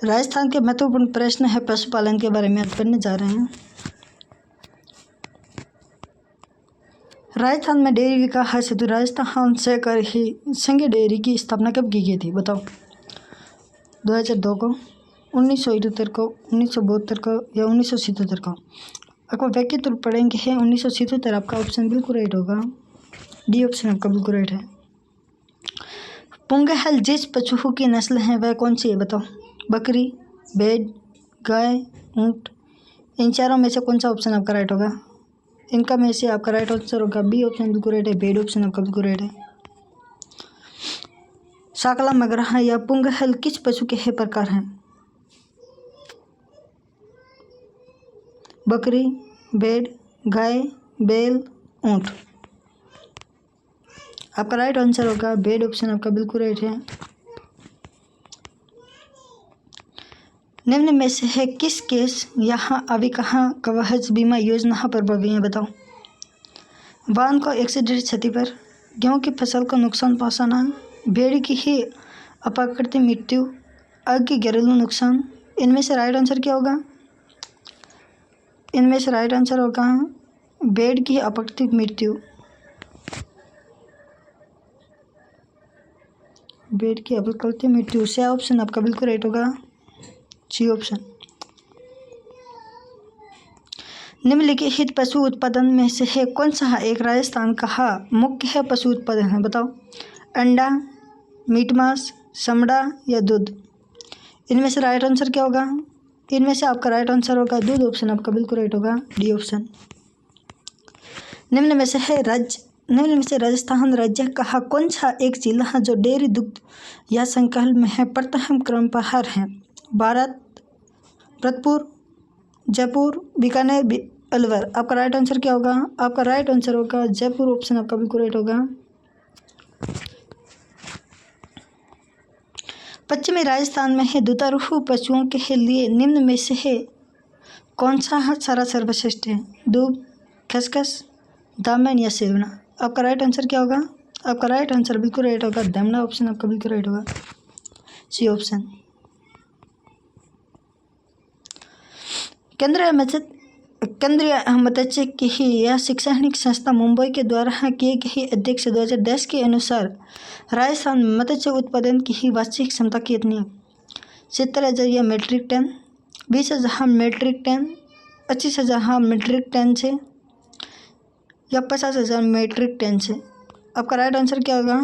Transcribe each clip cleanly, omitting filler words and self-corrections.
राजस्थान के महत्वपूर्ण प्रश्न है पशुपालन के बारे में आज पढ़ने जा रहे हैं। राजस्थान में डेयरी विकास हेतु राजस्थान सहकारी संघ डेयरी की स्थापना कब की गई थी बताओ? 2002 को, 1978 को, 1972 को या 1977 को? आपको व्यक्तित्व रूप पढ़ेंगे है 1977। आपका ऑप्शन बिल्कुल राइट होगा, डी ऑप्शन आपका बिल्कुल राइट है। पुंगहल जिस पशु की नस्ल है वह कौन सी है बताओ? बकरी, भेड़, गाय, ऊंट। इन चारों में से कौन सा ऑप्शन आपका राइट होगा? इनका में से आपका राइट आंसर होगा बी ऑप्शन बिल्कुल राइट है, भेड़ ऑप्शन आपका बिल्कुल राइट है। साकला मगरहा या पुंगहल किस पशु के है प्रकार हैं? बकरी, भेड़, गाय, बैल, ऊंट। आपका राइट आंसर होगा भेड़ ऑप्शन आपका बिल्कुल राइट है। निम्न में से है किस केस यहाँ अभिकहा कवच बीमा योजना प्रभावी है बताओ? वाहन को एक्सीडेंट क्षति पर, गेहूं की फसल को नुकसान पहुंचाना, भेड़ की ही अप्राकृतिक मृत्यु, आग की घरेलू नुकसान। इनमें से राइट आंसर क्या होगा? इनमें से राइट आंसर होगा भेड़ की अप्राकृतिक मृत्यु। भेड़ की अप्राकृतिक मृत्यु से ऑप्शन आपका बिल्कुल राइट होगा, सी ऑप्शन। निम्नलिखित पशु उत्पादन में से है कौन सा एक राजस्थान का मुख्य है पशु उत्पादन है बताओ? अंडा, मीट मांस, चमड़ा या दूध। इनमें से राइट आंसर क्या होगा? इनमें से आपका राइट आंसर होगा दूध ऑप्शन आपका बिल्कुल राइट होगा, डी ऑप्शन। निम्न में से राजस्थान राज्य का कौन सा एक जिला जो डेयरी दुग्ध या संकल्प में है प्रथम क्रम पर है? भारत, भरतपुर, जयपुर, बीकानेर, अलवर। आपका राइट आंसर क्या होगा? आपका राइट आंसर होगा जयपुर ऑप्शन आपका बिल्कुल राइट होगा। पश्चिमी राजस्थान में है दुधारू पशुओं के लिए निम्न में से है कौन सा चारा सर्वश्रेष्ठ है? दूध, खसखस, दामन या सेवना। आपका राइट आंसर क्या होगा? आपका राइट आंसर बिल्कुल राइट होगा, दामना ऑप्शन आपका बिल्कुल राइट होगा, सी ऑप्शन। केंद्रीय मत्स्य की यह शैक्षणिक संस्था मुंबई के द्वारा किए गए अध्यक्ष 2010 के अनुसार राजस्थान में मत्स्य उत्पादन की वार्षिक क्षमता कितनी है? 70,000 या metric ton, 20,000 metric ton, 25,000 metric ton से या 50,000 मीट्रिक टन से? आपका राइट आंसर क्या होगा?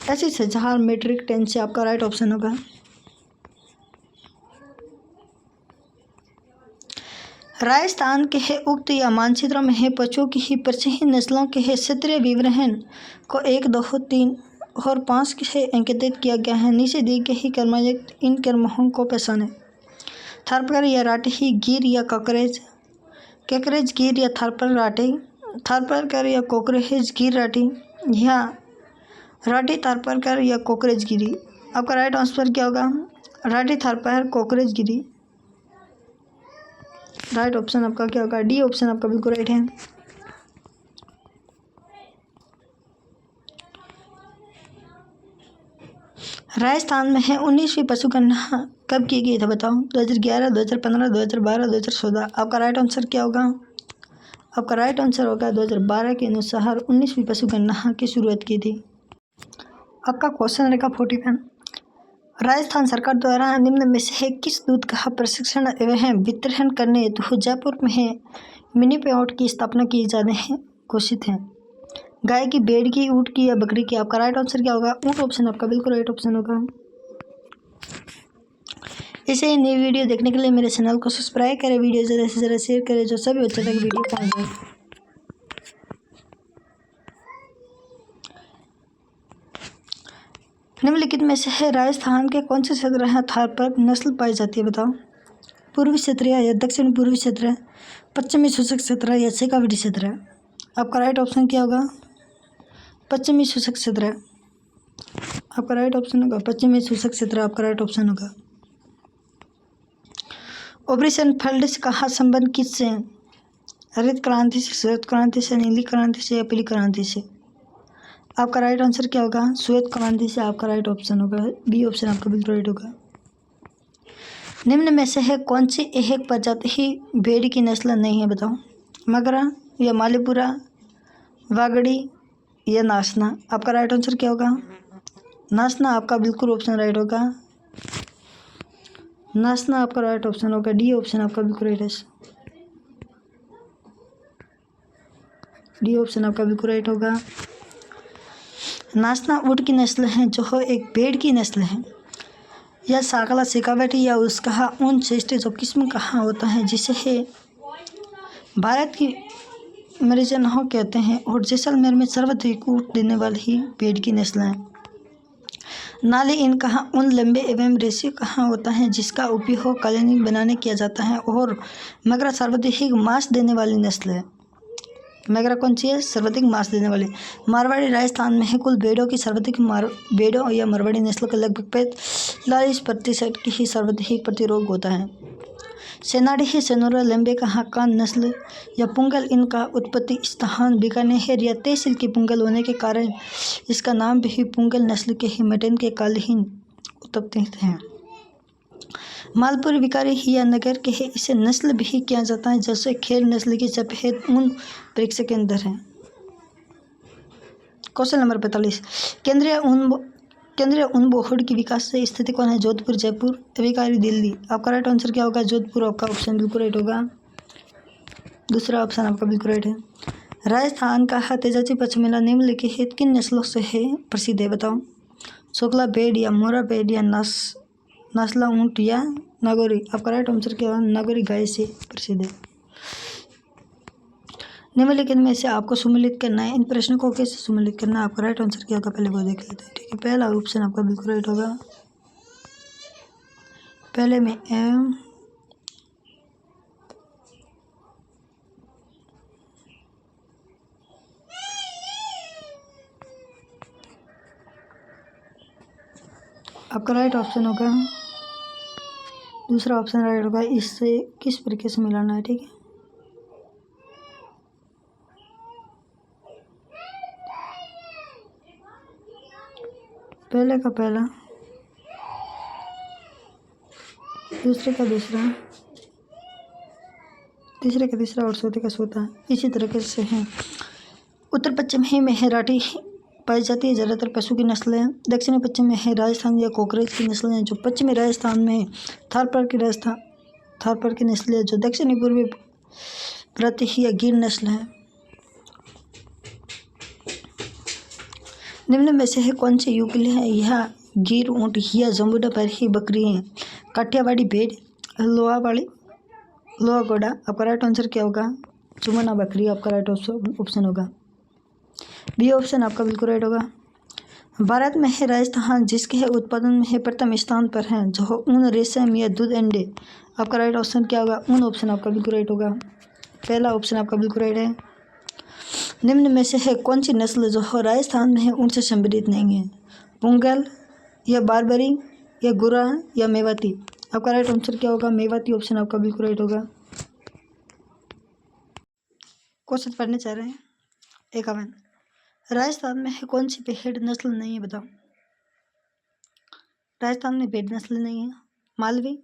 25,000 मीट्रिक टन से आपका राइट ऑप्शन होगा। राजस्थान के है उक्त या मानचित्रों में है पशुओं की ही प्रचलित नस्लों के है क्षेत्रीय विवरण को 1, 2, 3 और 5 से अंकित किया गया है। नीचे दी गई क्रमयुक्त इन क्रमों को पहचानें। थारपारकर या राठी, गिर या कॉकरेज, कैकरेज गिर या थारपारकर राठी, थारपारकर या कॉकरेज गिर राठी या राठी थारपारकर या कॉकरेज गिरी। आपका राइट आंसर क्या होगा? राठी थारपारकर कॉकरेज गिरी। राइट ऑप्शन आपका क्या होगा? डी ऑप्शन आपका बिल्कुल राइट है। राजस्थान में है 19वीं पशु गणना कब की गई था बताओ? 2011, 2015, 2012, 2014। आपका राइट आंसर क्या होगा? आपका राइट आंसर होगा 2012 के अनुसार 19वीं पशु गणना की शुरुआत की थी। आपका क्वेश्चन रहेगा 41। राजस्थान सरकार द्वारा निम्न में से किस दूध का प्रशिक्षण एवं वितरण करने हेतु जयपुर में मिनी प्लांट की स्थापना की जाने घोषित है? गाय की, भेड़ की, ऊँट की या बकरी की? आपका राइट आंसर क्या होगा? ऊँट ऑप्शन आपका बिल्कुल राइट ऑप्शन होगा। इसे ही नई वीडियो देखने के लिए मेरे चैनल को सब्सक्राइब करें, वीडियो ज़्यादा से ज़्यादा शेयर करें जो सभी बच्चों तक वीडियो पहुँच जाए। निम्नलिखित में से है राजस्थान के कौन से क्षेत्र हैं थारपारकर नस्ल पाई जाती है बताओ? पूर्वी क्षेत्र या दक्षिण पूर्वी क्षेत्र, पश्चिमी शुष्क क्षेत्र या शेखावटी क्षेत्र? आपका राइट ऑप्शन क्या होगा? पश्चिमी शुष्क क्षेत्र। आपका राइट ऑप्शन होगा पश्चिमी शुष्क क्षेत्र, आपका राइट ऑप्शन होगा। ऑपरेशन फ्लड का संबंध किससे है? हरित क्रांति से, श्वेत क्रांति से, नीली क्रांति से या पीली क्रांति से? आपका राइट आंसर क्या होगा? श्वेत क्रांति से आपका राइट ऑप्शन होगा, बी ऑप्शन आपका बिल्कुल राइट होगा। निम्न में से है कौन सी एक प्रजाति ही भेड़ की नस्ल नहीं है बताओ? मगरा या मालीपुरा, वागड़ी या नासना? आपका राइट आंसर क्या होगा? नासना आपका बिल्कुल ऑप्शन राइट होगा। नासना आपका राइट ऑप्शन होगा। डी ऑप्शन आपका बिल्कुल राइट है। डी ऑप्शन आपका बिल्कुल राइट होगा। नासना ऊँट की नस्ल है जो एक भेड़ की नस्ल है। यह साकला शेखावटी या उसका ऊन श्रेष्ठ जो किस्म कहा होता है जिसे है भारत की मरीजनहो कहते हैं और जैसलमेर में सर्वाधिक ऊँट देने वाली भेड़ की नस्ल है। नाली इन कहा ऊन लंबे एवं रेशे कहा होता है जिसका उपयोग कालीन बनाने किया जाता है और मगरा सर्वाधिक मांस देने वाली नस्ल है। मगरा कौन सी है? सर्वाधिक मांस देने वाली। मारवाड़ी राजस्थान में है। कुल भेड़ों की सर्वाधिक भेड़ों या मारवाड़ी नस्ल का लगभग 45% की ही सर्वाधिक प्रतिरोध होता है। सेनाडी ही सेनोरा लंबे का हक्कान नस्ल या पुंगल इनका उत्पत्ति स्थान बीकानेर या तहसील की पुंगल होने के कारण इसका नाम भी पुंगल नस्ल के ही मटन के कालीन उत्पत्ति हैं। मालपुर विकारी ही या नगर के है इसे नस्ल भी किया जाता है जैसे खेल नस्ल की सफेद ऊन परीक्षा के अंदर है। क्वेश्चन नंबर 45 केंद्रीय ऊन बोर्ड की विकास से स्थिति कौन है? जोधपुर, जयपुर, अभिकारी, दिल्ली? आपका राइट आंसर क्या होगा? जोधपुर आपका ऑप्शन बिल्कुल राइट होगा। दूसरा ऑप्शन आपका बिल्कुल राइट है। राजस्थान का तेजाजी पचमेला निम्नलिखित किन नस्लों से है प्रसिद्ध है बताओ? शुक्ला भेड़ या मोरा भेड़ या नस्ला ऊँट या नागौरी? आपका राइट आंसर क्या होगा? नागौरी गाय से प्रसिद्ध है। निम्नलिखित में से आपको सम्मिलित करना है। इन प्रश्नों को कैसे सम्मिलित करना है? आपका राइट आंसर क्या होगा पहले वो देख लेते हैं। ठीक है, पहला ऑप्शन आपका बिल्कुल राइट होगा। पहले में एम आपका राइट ऑप्शन होगा। दूसरा ऑप्शन राइट होगा। इससे किस तरीके से मिलाना है? ठीक है, पहले का पहला, दूसरे का दूसरा, तीसरे का तीसरा और चौथे का चौथा, इसी तरीके से है। उत्तर पश्चिम ही में है राठी पाई जाती है, ज़्यादातर पशु की नस्ल है। दक्षिणी पश्चिम में है राजस्थान या कोकरेज की नस्ल है जो पश्चिमी राजस्थान में है। थारपार की नस्ल है जो दक्षिणी पूर्वी प्रति या गिर नस्ल है। निम्न में से है कौन सी युगल है? यह गिर ऊँट या जम्बूडा पर ही बकरी है। काठियावाड़ी भेड़, लोहा घोड़ा? आपका राइट आंसर क्या होगा? चुमना बकरी आपका राइट ऑप्शन होगा। बी ऑप्शन आपका बिल्कुल राइट होगा। भारत में है राजस्थान जिसके है उत्पादन में है प्रथम स्थान पर है जो ऊन, रेशम या दूध, अंडे? आपका राइट ऑप्शन क्या होगा? ऊन ऑप्शन आपका बिल्कुल राइट होगा। पहला ऑप्शन आपका बिल्कुल राइट है। निम्न में से है कौन सी नस्ल जो राजस्थान में है उनसे संबंधित नहीं है? पुंगल या बारबरी या गुरा या मेवाती? आपका राइट आंसर क्या होगा? मेवाती ऑप्शन आपका बिल्कुल राइट होगा। क्वेश्चन पढ़ने चाह रहे हैं 51 राजस्थान में है कौन सी भेड़ नस्ल नहीं है बताओ? राजस्थान में भेड़ नस्ल नहीं है। मालवी,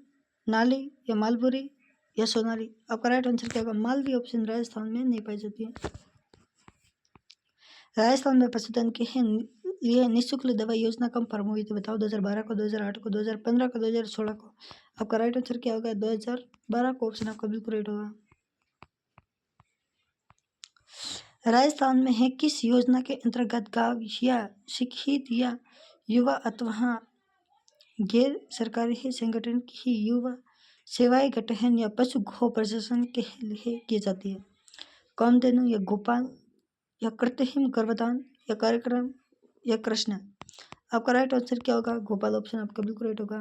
नाली या मालपुरी या सोनाली? आपका राइट आंसर क्या होगा? मालवी ऑप्शन राजस्थान में नहीं पाई जाती है। राजस्थान में पशुधन के लिए निःशुल्क दवा योजना कब प्रारंभ हुई थी बताओ? 2012 को, 2008 को, 2015 को, 2016 को? आपका राइट आंसर क्या होगा? 2012 को ऑप्शन आपका बिल्कुल राइट होगा। राजस्थान में है किस योजना के अंतर्गत गांव या शिक्षित या युवा अथवा गैर सरकारी संगठन की युवा सेवाएं गठन या पशु गो प्रशासन के लिए की जाती है? कामधेनु या गोपाल या कृत्रिम गर्भधान या कार्यक्रम या कृष्ण? आपका राइट आंसर क्या होगा? गोपाल ऑप्शन आपका बिल्कुल राइट होगा।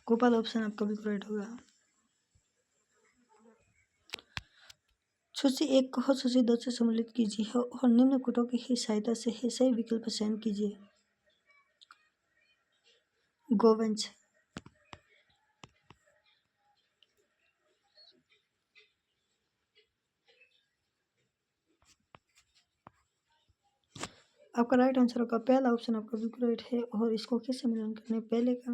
गोपाल ऑप्शन आपका बिल्कुल राइट होगा। सूची 1 को सूची 2 से सम्मिलित कीजिए और निम्न कोटों की सहायता से सही विकल्प चयन कीजिए। गोवंश, आपका राइट आंसर होगा पहला ऑप्शन, आपका बिल्कुल राइट है। और इसको किससे मिलान करने पहले का,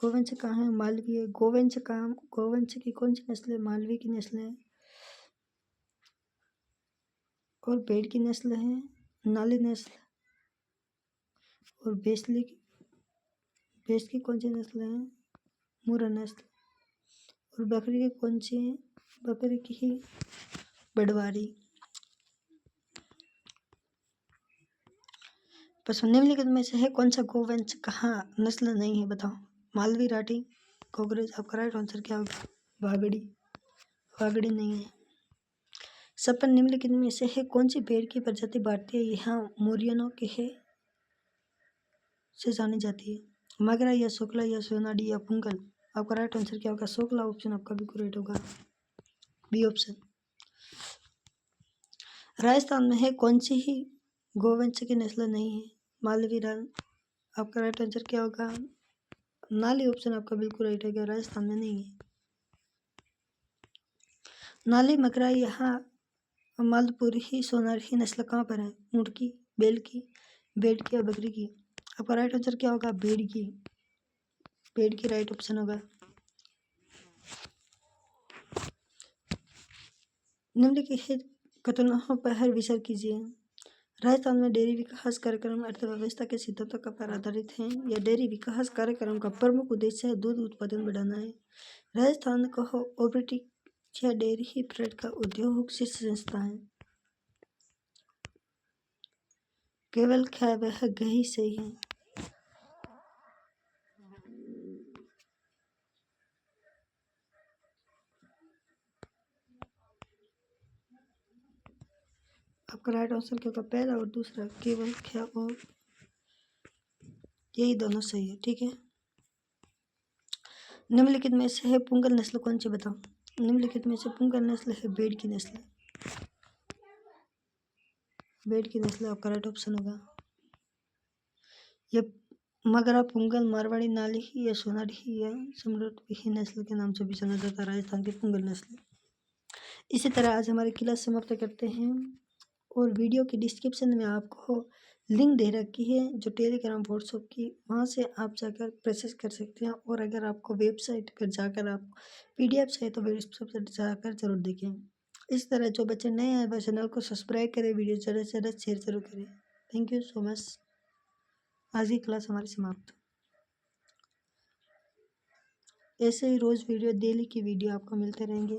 गोवंश कहाँ है, मालवी है। गोवंश कहाँ, गोवंश की कौन सी नस्ल है, मालवी की नस्ल है। और भेड़ की नस्ल है नाली नस्ल। और भैंस की कौन सी नस्ल है, मुर्रा नस्ल। और बकरी की कौन सी है, बकरी की ही बड़वारी। बस निम्नलिखित में से है कौन सा गोवंश कहाँ नस्ल नहीं है, बताओ। मालवी, राठी, कोकरेज। आपका राइट आंसर क्या होगा, वागड़ी। वागड़ी नहीं है। सपन निम्नलिखित में से है कौन सी भेड़ की प्रजाति भारतीय यहाँ मोरियनों के है से जानी जाती है, मगरा या शुक्ला या सोनाडी या पुंगल। आपका राइट आंसर क्या होगा, शुक्ला ऑप्शन आपका बिल्कुल राइट होगा, बी ऑप्शन। राजस्थान में है कौन सी ही गोवंश की नस्ल नहीं है, मालवी राल। आपका राइट आंसर क्या होगा, नाली ऑप्शन आपका बिल्कुल राइट है, राजस्थान में नहीं है। नाली, मगरा यहाँ मालपुरी सोनारी नस्ल कहाँ पर है, ऊँट की, बैल की, भेड़ की या बकरी की। आपका राइट आंसर क्या होगा, भेड़ की। भेड़ की राइट ऑप्शन होगा। निम्नलिखित कथनों पर हर विचार कीजिए। राजस्थान में डेयरी विकास कार्यक्रम अर्थव्यवस्था के सिद्धांतों का पर आधारित है। यह डेयरी विकास कार्यक्रम का प्रमुख उद्देश्य है दूध उत्पादन बढ़ाना है। राजस्थान कोऑपरेटिव या डेयरी फेड का उद्योग शीर्ष संस्था है। केवल क्या वह गही सही है। आपका राइट आंसर क्या होगा, पहला और दूसरा, केवल क्या और यही दोनों सही है, ठीक है। निम्नलिखित में से है पुंगल नस्ल कौन सी, बताओ। निम्नलिखित में से पुंगल नस्ल है भेड़ की नस्ल। भेड़ की नस्ल आपका राइट ऑप्शन होगा। यह मगरा, पुंगल, मारवाड़ी, नाली या सोनारी या समृद्धि नस्ल के नाम से भी जाना जाता है राजस्थान की पुंगल नस्ल। इसी तरह आज हमारी क्लास समाप्त करते हैं। और वीडियो की डिस्क्रिप्शन में आपको लिंक दे रखी है जो टेलीग्राम व्हाट्सएप की, वहाँ से आप जाकर प्रोसेस कर सकते हैं। और अगर आपको वेबसाइट पर जाकर आप PDF चाहिए तो वेबसाइट जाकर जरूर देखें। इस तरह जो बच्चे नए आए वह चैनल को सब्सक्राइब करें, वीडियो ज़्यादा से ज़्यादा शेयर जरूर करें। Thank you so much. आज की क्लास हमारी समाप्त। ऐसे ही रोज़ वीडियो, डेली की वीडियो आपको मिलते रहेंगे।